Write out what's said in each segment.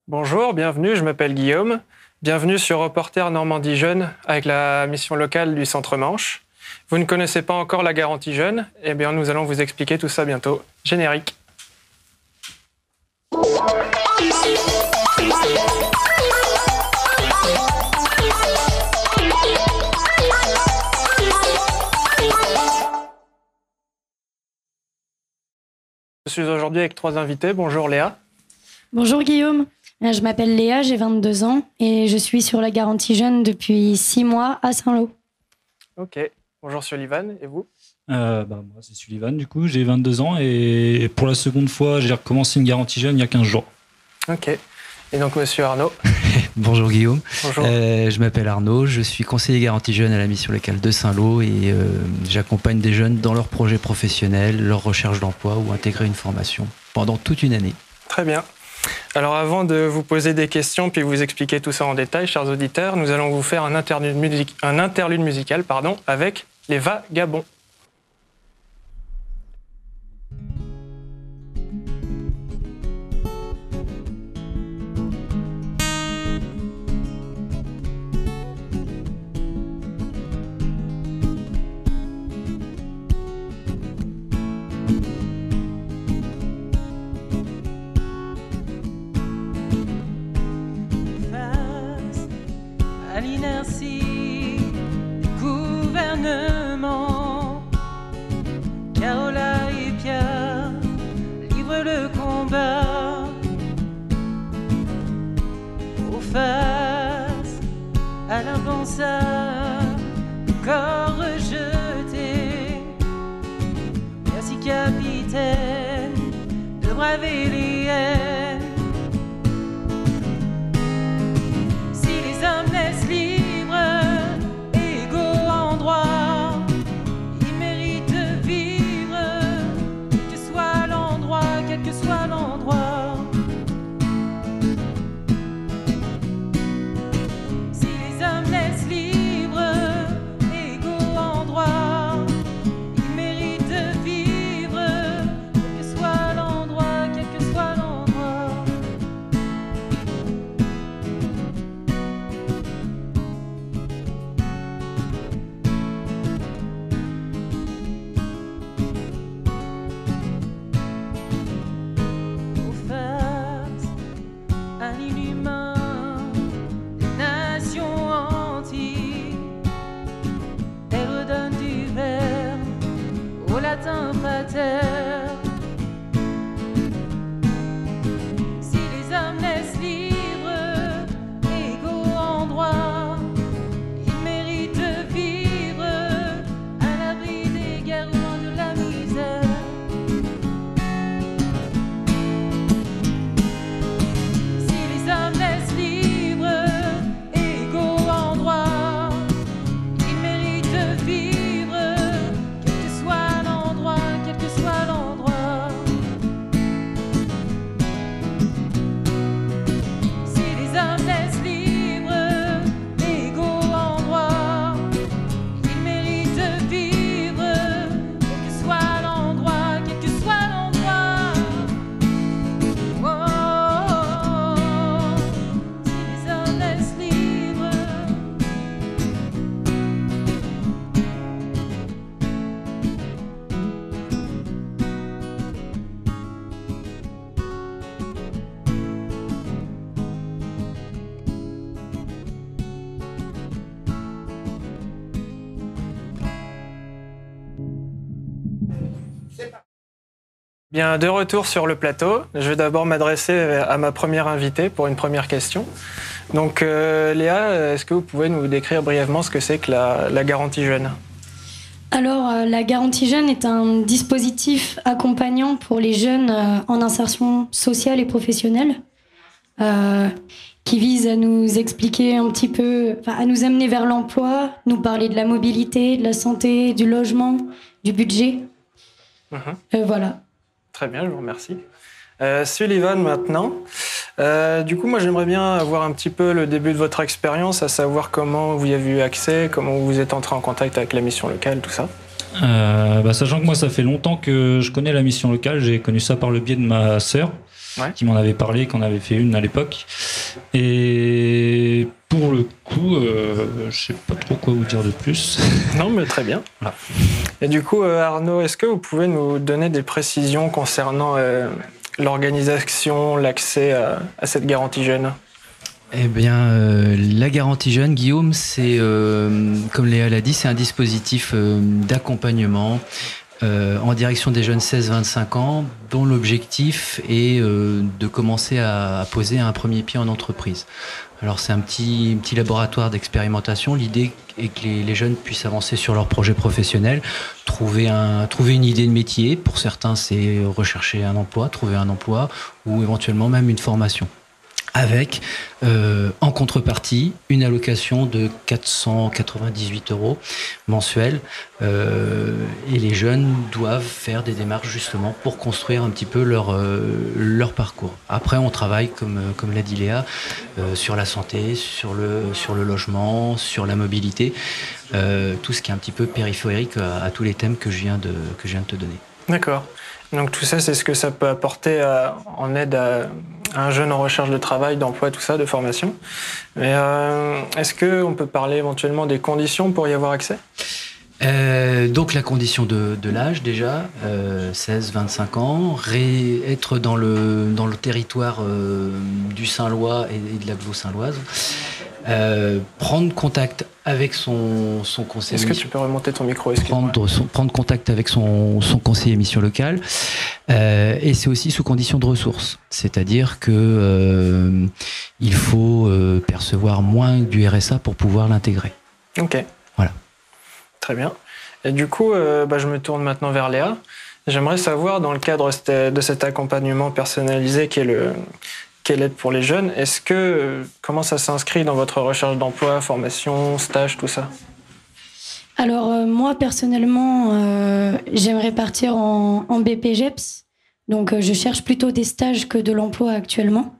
Bonjour, bienvenue, je m'appelle Guillaume. Bienvenue sur Reporter Normandie Jeune avec la mission locale du Centre Manche. Vous ne connaissez pas encore la garantie jeune? Eh bien, nous allons vous expliquer tout ça bientôt. Générique. Je suis aujourd'hui avec 3 invités. Bonjour Léa. Bonjour Guillaume, je m'appelle Léa, j'ai 22 ans et je suis sur la garantie jeune depuis 6 mois à Saint-Lô. Ok, bonjour Sullivan, et vous? Moi c'est Sullivan du coup, j'ai 22 ans et pour la seconde fois j'ai recommencé une garantie jeune il y a 15 jours. Ok, et donc monsieur Arnaud. Bonjour Guillaume, Bonjour. Je m'appelle Arnaud, je suis conseiller garantie jeune à la mission locale de Saint-Lô et j'accompagne des jeunes dans leurs projets professionnels, leur recherche d'emploi ou intégrer une formation pendant toute une année. Très bien. Alors avant de vous poser des questions puis vous expliquer tout ça en détail, chers auditeurs, nous allons vous faire un interlude musical avec les Vagabonds. À l'inertie du gouvernement, Carola et Pierre livrent le combat face à l'impensable, corps rejeté. Merci capitaine de braver les haines. Hommes naissent libres, égaux en droit. Ils méritent de vivre, quel que soit l'endroit, quel que soit l'endroit. Si les hommes naissent libres, égaux en droit, ils méritent de vivre, quel que soit l'endroit, quel que soit l'endroit. Latin pater. Si les hommes naissent libres, égaux en droit, ils méritent de vivre à l'abri des guerres ou loin de la misère. Si les hommes naissent libres, égaux en droit, ils méritent de vivre, quel que soit l'endroit, quel que soit l'endroit. Si les hommes naissent libres, égaux en droit, ils méritent de vivre, quel que soit l'endroit, quel que soit l'endroit. Oh, si les hommes naissent libres. Bien, de retour sur le plateau, je vais d'abord m'adresser à ma première invitée pour une première question. Donc Léa, est-ce que vous pouvez nous décrire brièvement ce que c'est que la garantie jeune? Alors, la garantie jeune est un dispositif accompagnant pour les jeunes en insertion sociale et professionnelle qui vise à nous expliquer un petit peu, à nous amener vers l'emploi, nous parler de la mobilité, de la santé, du logement, du budget. Voilà. Très bien, je vous remercie. Sullivan maintenant. Du coup, moi j'aimerais bien avoir un petit peu le début de votre expérience, à savoir comment vous y avez eu accès, comment vous êtes entré en contact avec la mission locale, tout ça. Sachant que moi, ça fait longtemps que je connais la mission locale. J'ai connu ça par le biais de ma sœur, qui m'en avait parlé, qu'on avait fait une à l'époque. Et pour le coup, je sais pas trop quoi vous dire de plus. Non, mais très bien. Voilà. Et du coup, Arnaud, est-ce que vous pouvez nous donner des précisions concernant l'organisation, l'accès à cette garantie jeune? Eh bien, la garantie jeune, Guillaume, c'est, comme Léa l'a dit, c'est un dispositif d'accompagnement en direction des jeunes 16-25 ans, dont l'objectif est de commencer à poser un premier pied en entreprise. Alors, c'est un petit laboratoire d'expérimentation. L'idée est que les jeunes puissent avancer sur leur projet professionnel, trouver une idée de métier. Pour certains, c'est rechercher un emploi, trouver un emploi, ou éventuellement même une formation. Avec, en contrepartie, une allocation de 498 € mensuels. Et les jeunes doivent faire des démarches justement pour construire un petit peu leur parcours. Après, on travaille, comme l'a dit Léa, sur la santé, sur le logement, sur la mobilité, tout ce qui est un petit peu périphérique à tous les thèmes que je viens de te donner. D'accord. Donc tout ça, c'est ce que ça peut apporter en aide à un jeune en recherche de travail, d'emploi, tout ça, de formation. Mais est-ce qu'on peut parler éventuellement des conditions pour y avoir accès ? Donc la condition de l'âge déjà, 16-25 ans, être dans le territoire du Saint-Lois et de l'agglo Saint-Loise, prendre contact avec son conseiller. Est-ce que tu peux remonter ton micro, prendre contact avec son conseiller mission locale, et c'est aussi sous condition de ressources, c'est-à-dire que il faut percevoir moins du RSA pour pouvoir l'intégrer. Ok. Voilà. Très bien. Et du coup, je me tourne maintenant vers Léa. J'aimerais savoir, dans le cadre de cet accompagnement personnalisé qui est l'aide pour les jeunes, comment ça s'inscrit dans votre recherche d'emploi, formation, stage, tout ça ? Alors, moi, personnellement, j'aimerais partir en BPGEPS. Donc, je cherche plutôt des stages que de l'emploi actuellement.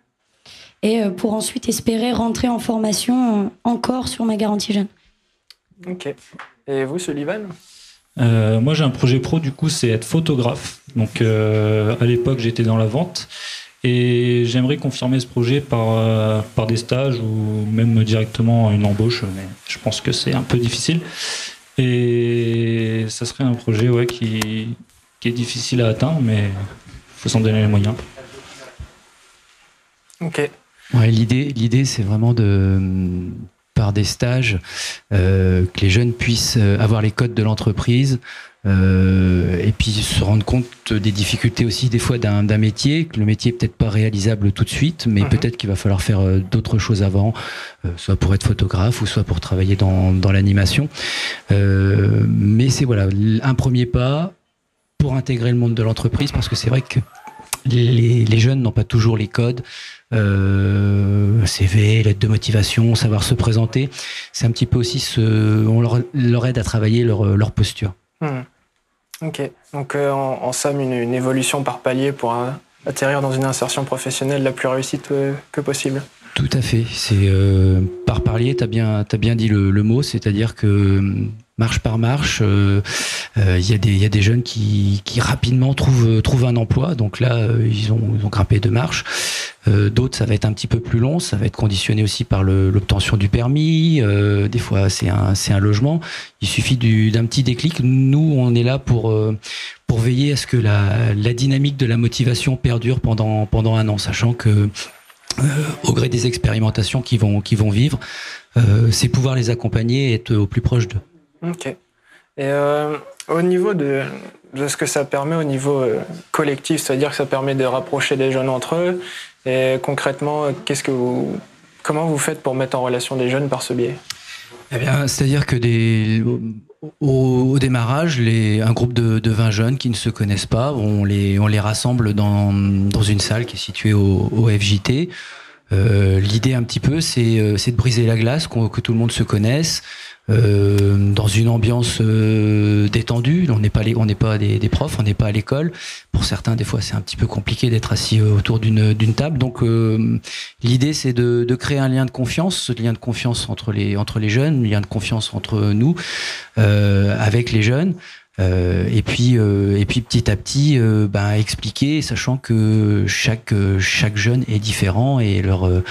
Et pour ensuite espérer rentrer en formation encore sur ma garantie jeune. Ok. Et vous, Sullivan ? Moi, j'ai un projet pro, du coup, c'est être photographe. Donc, à l'époque, j'étais dans la vente. Et j'aimerais confirmer ce projet par des stages ou même directement une embauche, mais je pense que c'est un peu difficile. Et ça serait un projet qui est difficile à atteindre, mais il faut s'en donner les moyens. Ok. Ouais, l'idée, c'est vraiment par des stages, que les jeunes puissent avoir les codes de l'entreprise, et puis se rendre compte des difficultés aussi des fois d'un métier, que le métier est peut-être pas réalisable tout de suite, mais peut-être qu'il va falloir faire d'autres choses avant, soit pour être photographe ou soit pour travailler dans l'animation. Mais c'est un premier pas pour intégrer le monde de l'entreprise, parce que c'est vrai que les jeunes n'ont pas toujours les codes, CV, lettre de motivation, savoir se présenter. C'est un petit peu aussi on leur aide à travailler leur posture. Ok, donc en somme, une évolution par palier pour atterrir dans une insertion professionnelle la plus réussie que possible. Tout à fait, c'est par palier, t'as bien dit le mot, c'est-à-dire que marche par marche, il y a des jeunes qui rapidement trouvent un emploi, donc là ils ont grimpé 2 marches. D'autres, ça va être un petit peu plus long, ça va être conditionné aussi par l'obtention du permis, des fois c'est un logement. Il suffit d'un petit déclic. Nous, on est là pour veiller à ce que la dynamique de la motivation perdure pendant un an, sachant que au gré des expérimentations qu'ils vont vivre, c'est pouvoir les accompagner et être au plus proche d'eux. Ok. Et au niveau de ce que ça permet au niveau collectif, c'est-à-dire que ça permet de rapprocher les jeunes entre eux, et concrètement, comment vous faites pour mettre en relation des jeunes par ce biais ? Eh bien, c'est-à-dire que au démarrage, un groupe de 20 jeunes qui ne se connaissent pas, on les rassemble dans une salle qui est située au FJT. L'idée un petit peu, c'est de briser la glace, que tout le monde se connaisse, dans une ambiance détendue. On n'est pas des profs, on n'est pas à l'école. Pour certains, des fois, c'est un petit peu compliqué d'être assis autour d'une table. Donc, l'idée, c'est de créer un lien de confiance, entre les jeunes, un lien de confiance entre nous, avec les jeunes. Et puis petit à petit, expliquer, sachant que chaque jeune est différent et leurs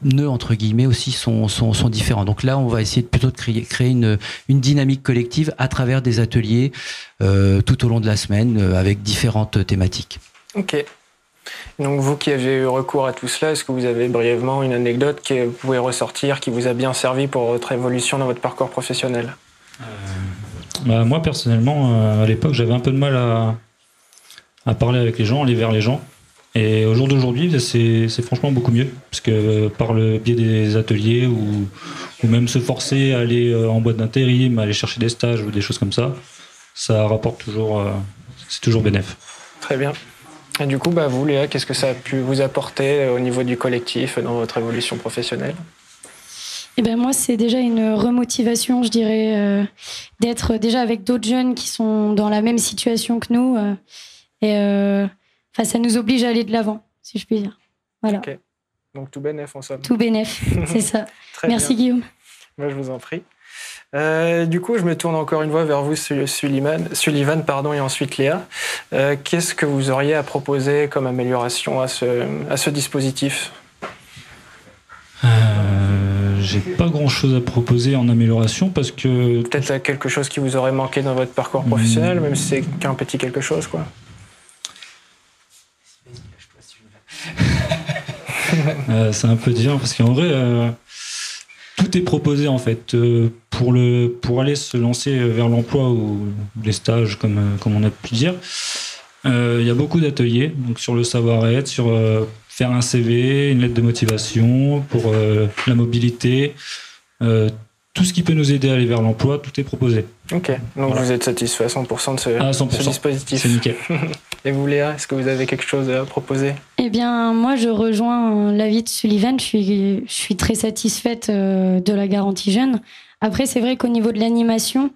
nœuds entre guillemets aussi sont différents. Donc là, on va essayer plutôt de créer une dynamique collective à travers des ateliers tout au long de la semaine avec différentes thématiques. Ok. Donc vous qui avez eu recours à tout cela, est-ce que vous avez brièvement une anecdote que vous pouvez ressortir, qui vous a bien servi pour votre évolution dans votre parcours professionnel? Moi personnellement, à l'époque, j'avais un peu de mal à parler avec les gens, aller vers les gens. Et au jour d'aujourd'hui, c'est franchement beaucoup mieux, parce que par le biais des ateliers ou même se forcer à aller en boîte d'intérim, aller chercher des stages ou des choses comme ça rapporte toujours, c'est toujours bénéf. Très bien. Et du coup, vous, Léa, qu'est-ce que ça a pu vous apporter au niveau du collectif dans votre évolution professionnelle? Moi, c'est déjà une remotivation, je dirais, d'être déjà avec d'autres jeunes qui sont dans la même situation que nous. Ça nous oblige à aller de l'avant, si je puis dire. Voilà. Ok. Donc tout bénef en somme. Tout bénef, c'est ça. Très Merci bien. Guillaume. Moi, je vous en prie. Du coup, je me tourne encore une fois vers vous, Sullivan, et ensuite Léa. Qu'est-ce que vous auriez à proposer comme amélioration à ce dispositif? J'ai pas grand-chose à proposer en amélioration parce que... Peut-être quelque chose qui vous aurait manqué dans votre parcours professionnel, même si c'est qu'un petit quelque chose, quoi. C'est un peu dur parce qu'en vrai, tout est proposé en fait pour aller se lancer vers l'emploi ou les stages, comme on a pu dire. Il y a beaucoup d'ateliers, donc sur le savoir-être, sur faire un CV, une lettre de motivation pour la mobilité. Tout ce qui peut nous aider à aller vers l'emploi, tout est proposé. Ok, donc voilà. Vous êtes satisfait à 100% de ce 100%. dispositif. C'est nickel. Et vous, Léa, est-ce que vous avez quelque chose à proposer? Moi, je rejoins l'avis de Sullivan. Je suis très satisfaite de la garantie jeune. Après, c'est vrai qu'au niveau de l'animation,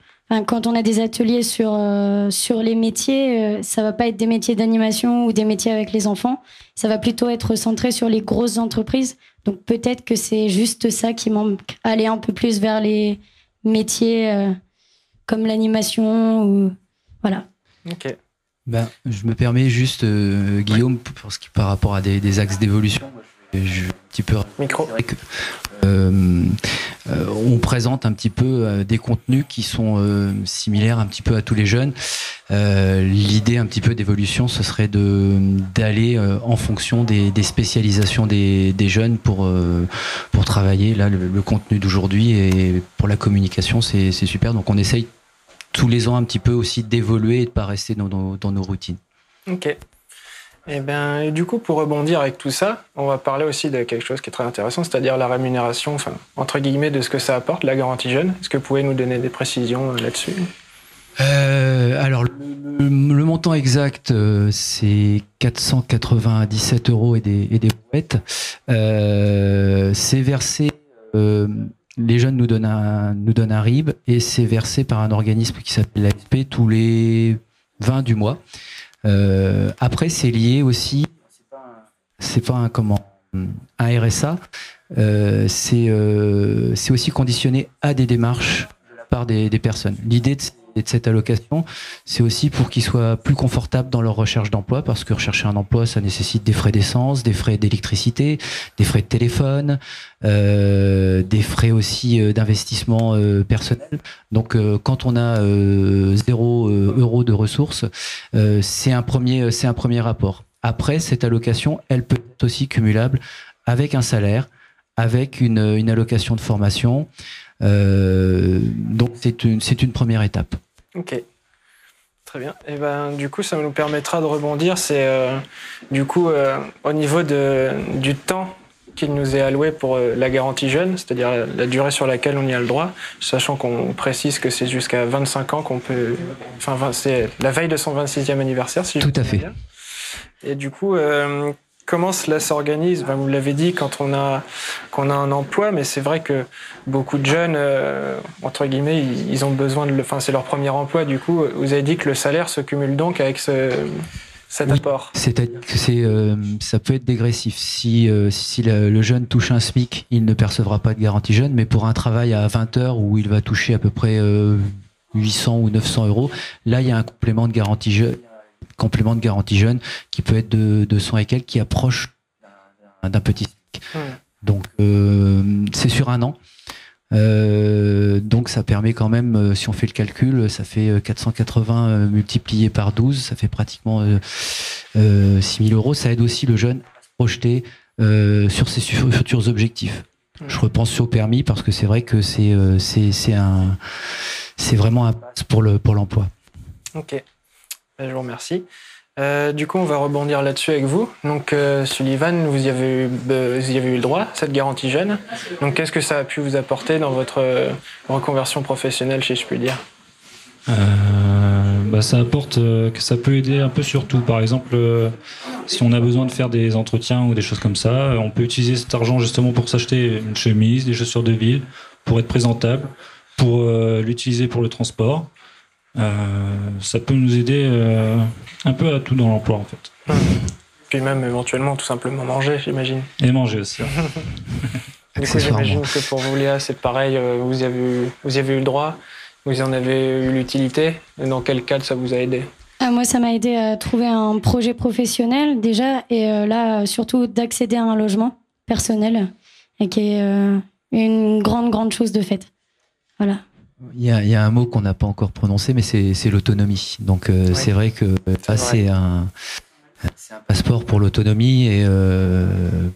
quand on a des ateliers sur les métiers, ça va pas être des métiers d'animation ou des métiers avec les enfants. Ça va plutôt être centré sur les grosses entreprises. Donc peut-être que c'est juste ça qui manque. Aller un peu plus vers les métiers comme l'animation ou voilà. Ok. Je me permets juste, Guillaume, par rapport à des axes d'évolution, un petit peu Micro. On présente un petit peu des contenus qui sont similaires un petit peu à tous les jeunes. L'idée un petit peu d'évolution, ce serait d'aller en fonction des spécialisations des jeunes pour travailler là le contenu d'aujourd'hui, et pour la communication c'est super. Donc on essaye tous les ans un petit peu aussi d'évoluer et de pas rester dans nos routines. Ok. Et du coup, pour rebondir avec tout ça, on va parler aussi de quelque chose qui est très intéressant, c'est-à-dire la rémunération, entre guillemets, de ce que ça apporte, la garantie jeune. Est-ce que vous pouvez nous donner des précisions là-dessus? Alors, le montant exact, c'est 497 € et des brouettes. C'est versé... les jeunes nous donnent un RIB, et c'est versé par un organisme qui s'appelle l'ASP tous les 20 du mois. Après, c'est lié aussi, c'est pas un RSA, c'est aussi conditionné à des démarches de la part des personnes. L'idée de cette allocation, c'est aussi pour qu'ils soient plus confortables dans leur recherche d'emploi, parce que rechercher un emploi, ça nécessite des frais d'essence, des frais d'électricité, des frais de téléphone, des frais aussi d'investissement personnel. Donc quand on a 0 € de ressources, c'est un premier rapport. Après, cette allocation, elle peut être aussi cumulable avec un salaire, avec une allocation de formation. Donc c'est une première étape. Ok, très bien. Et du coup, ça nous permettra de rebondir. C'est au niveau du temps qu'il nous est alloué pour la garantie jeune, c'est-à-dire la durée sur laquelle on y a le droit, sachant qu'on précise que c'est jusqu'à 25 ans qu'on peut... c'est la veille de son 26e anniversaire, si je Tout à fait. bien. Et du coup... comment cela s'organise? Vous l'avez dit, quand on a un emploi, mais c'est vrai que beaucoup de jeunes, entre guillemets, ils ont besoin c'est leur premier emploi. Du coup, vous avez dit que le salaire se cumule donc avec cet apport. C'est-à-dire que ça peut être dégressif. Si le jeune touche un SMIC, il ne percevra pas de garantie jeune, mais pour un travail à 20 heures où il va toucher à peu près 800 ou 900 euros. Là, il y a un complément de garantie jeune qui peut être de 200 et quelques, qui approche d'un petit SMIC. Donc, c'est sur un an. Donc ça permet quand même, si on fait le calcul, ça fait 480 multiplié par 12, ça fait pratiquement 6 000 euros. Ça aide aussi le jeune à se projeter sur ses futurs objectifs. Je repense sur le permis parce que c'est vrai que c'est vraiment un passe pour l'emploi. Ok, je vous remercie. Du coup, on va rebondir là-dessus avec vous. Donc, Sullivan, vous y avez eu le droit, cette garantie jeune. Donc, qu'est-ce que ça a pu vous apporter dans votre reconversion professionnelle, si je puis dire ? Ça apporte que ça peut aider un peu sur tout. Par exemple, si on a besoin de faire des entretiens ou des choses comme ça, on peut utiliser cet argent justement pour s'acheter une chemise, des chaussures de ville, pour être présentable, pour l'utiliser pour le transport. Ça peut nous aider un peu à tout dans l'emploi en fait. Puis même éventuellement tout simplement manger, j'imagine. Et manger aussi. Du coup, j'imagine que pour vous, Léa, c'est pareil, vous y avez eu le droit, vous en avez eu l'utilité. Et dans quel cadre ça vous a aidé ? Moi, ça m'a aidé à trouver un projet professionnel déjà, et là, surtout d'accéder à un logement personnel, et qui est une grande chose de fait. Voilà. Il y a un mot qu'on n'a pas encore prononcé, mais c'est l'autonomie. Donc oui. C'est vrai que là, c'est un passeport pour l'autonomie, et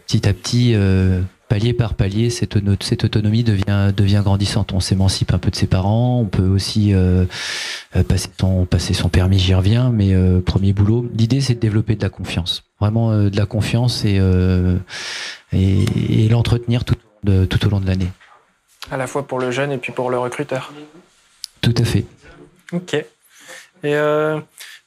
petit à petit, palier par palier, cette autonomie devient grandissante. On s'émancipe un peu de ses parents, on peut aussi passer son permis, j'y reviens, mais premier boulot. L'idée, c'est de développer de la confiance. Vraiment de la confiance, et l'entretenir tout au long de l'année. À la fois pour le jeune et puis pour le recruteur. Tout à fait. Ok. Et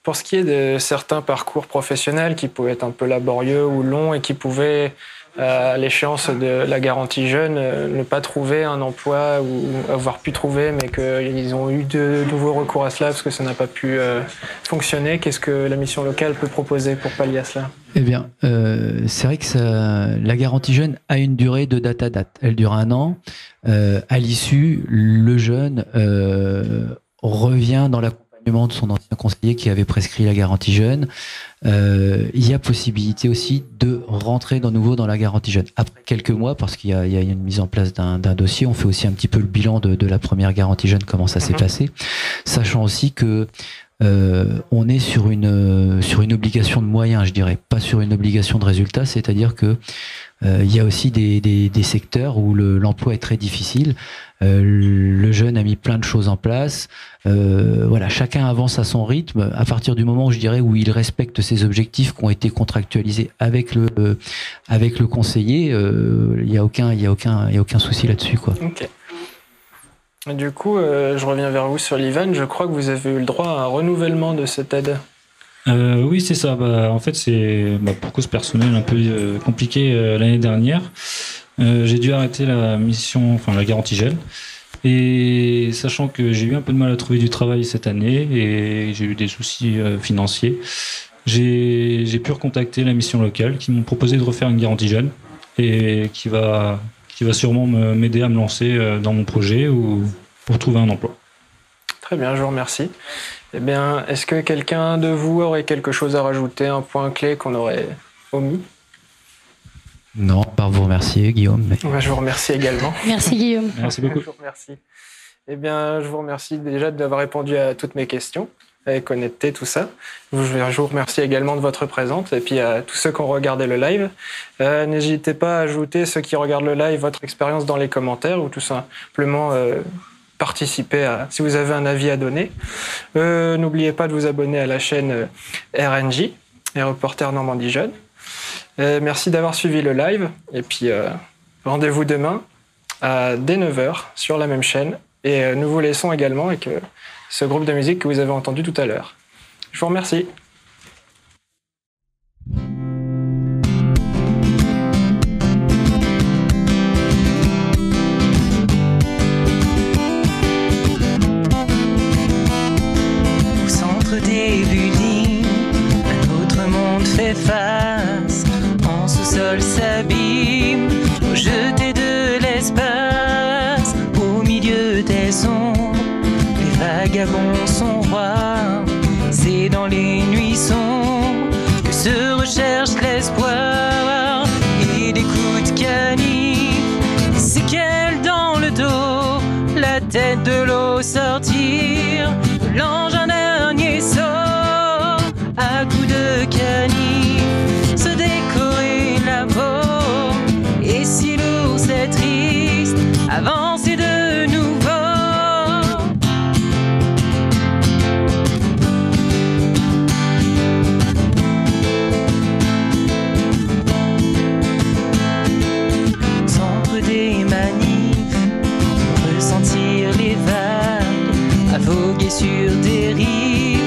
pour ce qui est de certains parcours professionnels qui pouvaient être un peu laborieux ou longs et qui pouvaient, à l'échéance de la garantie jeune, ne pas trouver un emploi ou avoir pu trouver, mais qu'ils ont eu de nouveaux recours à cela parce que ça n'a pas pu fonctionner, qu'est-ce que la mission locale peut proposer pour pallier à cela ? Eh bien, c'est vrai que la garantie jeune a une durée de date à date. Elle dure 1 an. À l'issue, le jeune revient dans l'accompagnement de son ancien conseiller qui avait prescrit la garantie jeune. Il y a possibilité aussi de rentrer de nouveau dans la garantie jeune. Après quelques mois, parce qu'il y a une mise en place d'un dossier, on fait aussi un petit peu le bilan de la première garantie jeune, comment ça s'est passé, sachant aussi que on est sur une obligation de moyens, je dirais, pas sur une obligation de résultat, c'est-à-dire que il y a aussi des secteurs où l'emploi est très difficile. Le jeune a mis plein de choses en place. Voilà, chacun avance à son rythme. À partir du moment où il respecte ses objectifs qui ont été contractualisés avec le conseiller, il y a aucun souci là-dessus, quoi. Ok. Du coup, je reviens vers vous sur l'Ivan. Je crois que vous avez eu le droit à un renouvellement de cette aide. Oui, c'est ça. En fait, c'est pour cause personnelle un peu compliquée l'année dernière. J'ai dû arrêter la garantie jeune. Et sachant que j'ai eu un peu de mal à trouver du travail cette année et j'ai eu des soucis financiers, j'ai pu recontacter la mission locale qui m'ont proposé de refaire une garantie jeune et qui va sûrement m'aider à me lancer dans mon projet ou pour trouver un emploi. Très bien, je vous remercie. Eh bien, est-ce que quelqu'un de vous aurait quelque chose à rajouter, un point clé qu'on aurait omis ? Non, par vous remercier, Guillaume. Je vous remercie également. Merci, Guillaume. Merci beaucoup. Je vous remercie. Eh bien, je vous remercie déjà d'avoir répondu à toutes mes questions, avec honnêteté, tout ça. Je vous remercie également de votre présence, et puis à tous ceux qui ont regardé le live. N'hésitez pas à ajouter, ceux qui regardent le live, votre expérience dans les commentaires, ou tout simplement participer si vous avez un avis à donner. N'oubliez pas de vous abonner à la chaîne RNJ, et Reporters Normandie Jeunes. Merci d'avoir suivi le live, et puis rendez-vous demain dès 9h sur la même chaîne, et nous vous laissons également avec ce groupe de musique que vous avez entendu tout à l'heure. Je vous remercie. Au centre des buildings, un autre monde fait face. En sous-sol s'abîme, rejeté de l'espace. Au milieu des ombres, les vagabonds à coups de canif, se décorer la peau. Et si l'ours est triste, avancer de nouveau. Centre des manifs, ressentir les vagues, à voguer sur des rives,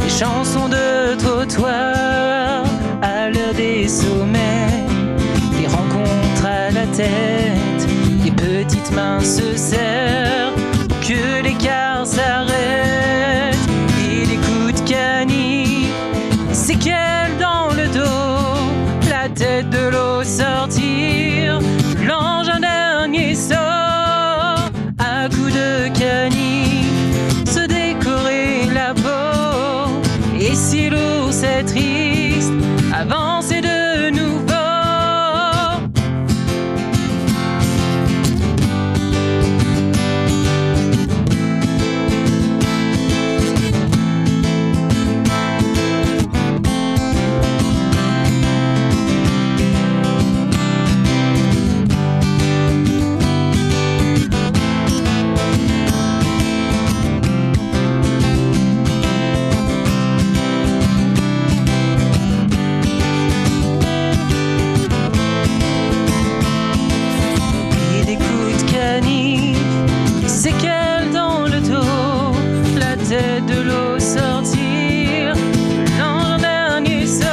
des chansons de trottoir, à l'heure des sommets, des rencontres à la tête, des petites mains se serrent, que l'écart s'arrête, et des coups de canif, des séquelles dans le dos, la tête de l'eau sortir, l'engin dernier sort, à coups de canif, se décorer la peau, et si l'ours est triste, avancer de nouveau. Séquelles dans le dos, la tête de l'eau sortir, l'an dernier sort.